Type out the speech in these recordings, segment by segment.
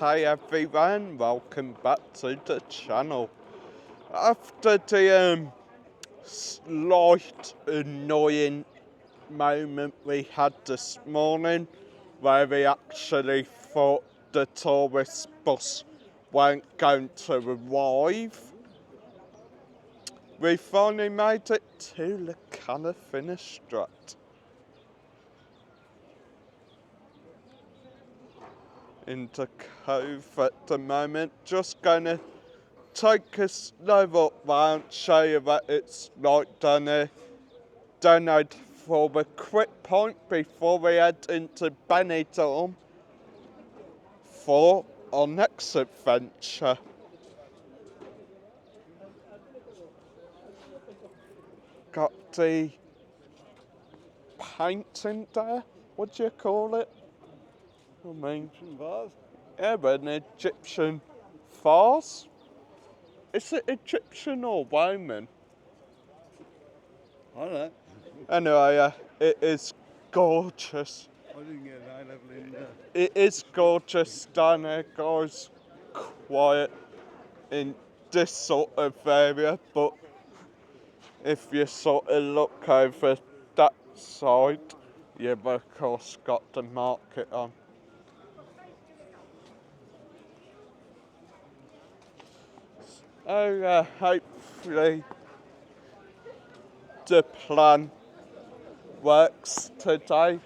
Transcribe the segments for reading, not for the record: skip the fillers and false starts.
Hey everyone, welcome back to the channel. After the slight annoying moment we had this morning where we actually thought the tourist bus weren't going to arrive, we finally made it to the Cala Finestrat. In the cove at the moment, just gonna take a slow walk round, show you what it's like down here. Donate for a quick point before we head into Benidorm for our next adventure. Got the painting there, what do you call it? I mean, Egyptian vase? yeah, an Egyptian vase. Is it Egyptian or Roman? I don't know. Anyway, it is gorgeous. I didn't get that level in there. It is gorgeous down here, guys. Quiet in this sort of area, but if you sort of look over that side, you've of course got the market on. Oh, hopefully the plan works today.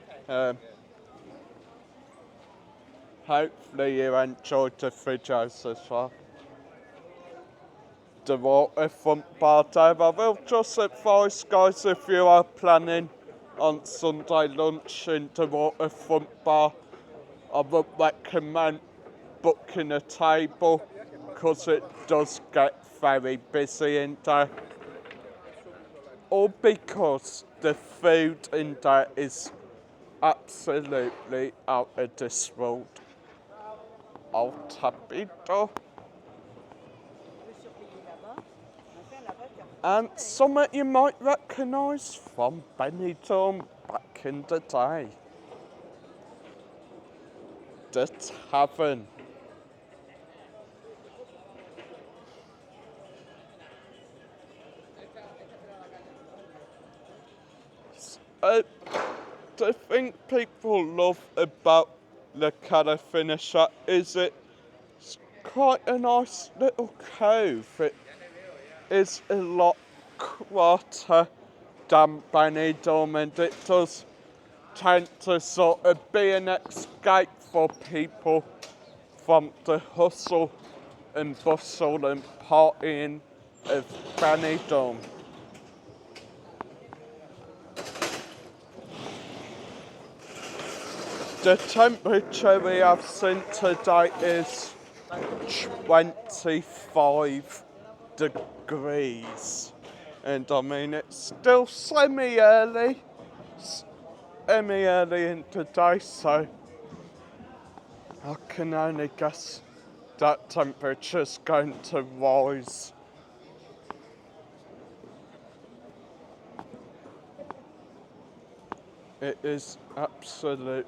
Hopefully you enjoyed the videos as well. The waterfront bar there. I will just advise guys, if you are planning on Sunday lunch in the waterfront bar, I would recommend booking a table because it does get very busy in there. Or because the food in there is absolutely out of this world. I'll tap it off. And something you might recognise from Benidorm back in the day. The tavern. The thing people love about the Cala Finestrat is it's quite a nice little cove. It is a lot quieter than Benidorm, and it does tend to sort of be an escape for people from the hustle and bustle and partying of Benidorm. The temperature we have seen today is 25 degrees. And I mean, it's still semi-early in the day, so I can only guess that temperature's going to rise. It is absolute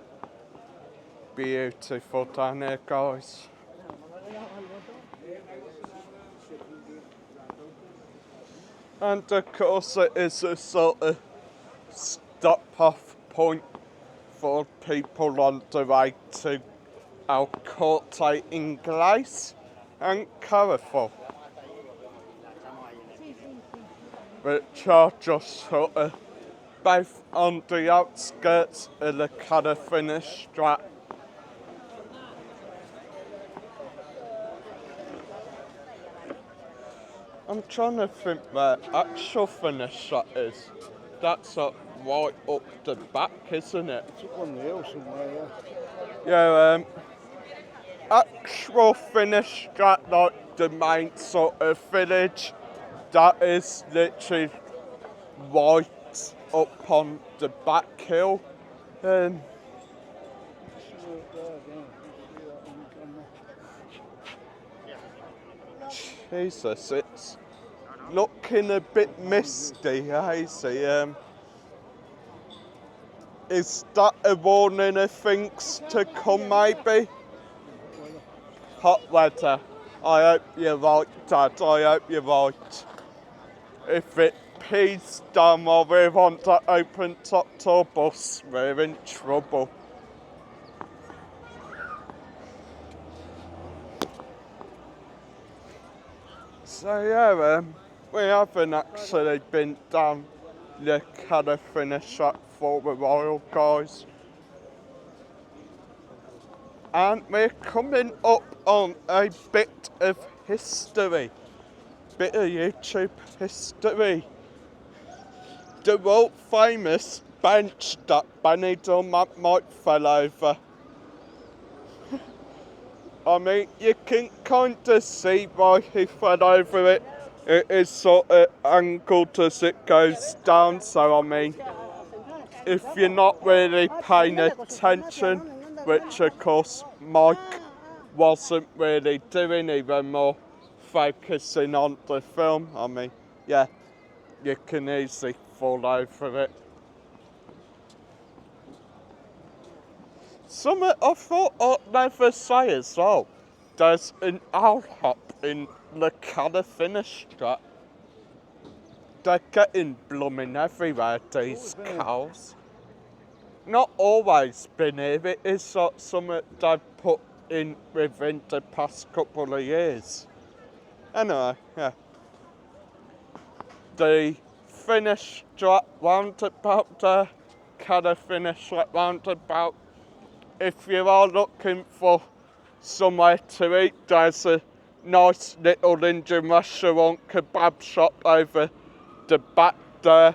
beautiful down here, guys. And of course it is a sort of stop-off point for people on the way to El Corte Inglés and Carrefour, which are just sort of both on the outskirts of the Cala Finestrat. I'm trying to think where actual Finestrat is. That's up right up the back, isn't it? It's up on the hill somewhere, Yeah, actual Finestrat, like the main sort of village, that is literally right up on the back hill. Jesus, it's looking a bit misty, hazy. Is that a warning of things to come, maybe? hot weather. I hope you're right, Dad. I hope you're right. If it pees down while we're on the open top tour bus, we're in trouble. So yeah, we haven't actually been down the Cala Finestrat for a while, guys. And we're coming up on a bit of history. Bit of YouTube history. The world famous bench that Benidorm might fell over. I mean, you can kind of see why he fell over it. It is sort of angled as it goes down, so I mean, if you're not really paying attention, which of course Mike wasn't really doing, even more focusing on the film, I mean, yeah, you can easily fall over it. Something I thought I'd never say as well, there's an owl hop in the Cala Finestrat. They're getting blooming everywhere, these cows. Not always been here, it is something they've put in within the past couple of years. Anyway, yeah. The Finestrat roundabout there, Cala Finestrat roundabout. If you are looking for somewhere to eat, there's a nice little Indian restaurant kebab shop over the back there.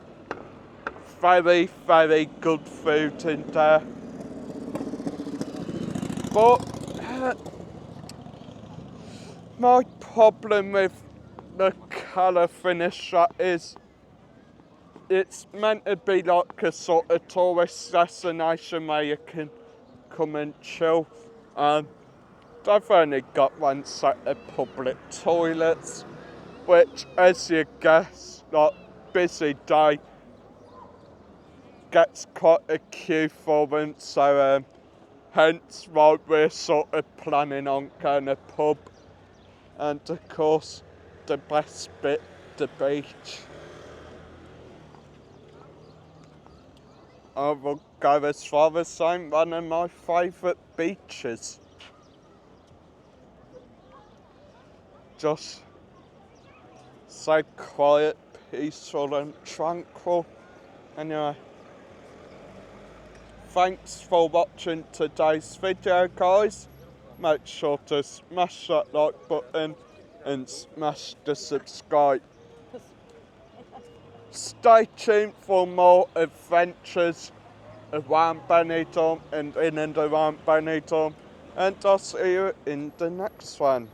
Very, very good food in there. But my problem with the Cala Finestrat is it's meant to be like a sort of tourist destination where you can come and chill. They've only got one set of public toilets, which, as you guess, like busy day, gets quite a queue for them, so hence why we're sort of planning on going to pub, and of course the best bit, the beach. I will go as far as saying one of my favourite beaches. Just so quiet, peaceful and tranquil. Anyway, thanks for watching today's video, guys. Make sure to smash that like button and smash the subscribe. Stay tuned for more adventures around Benidorm and in and around Benidorm, and I'll see you in the next one.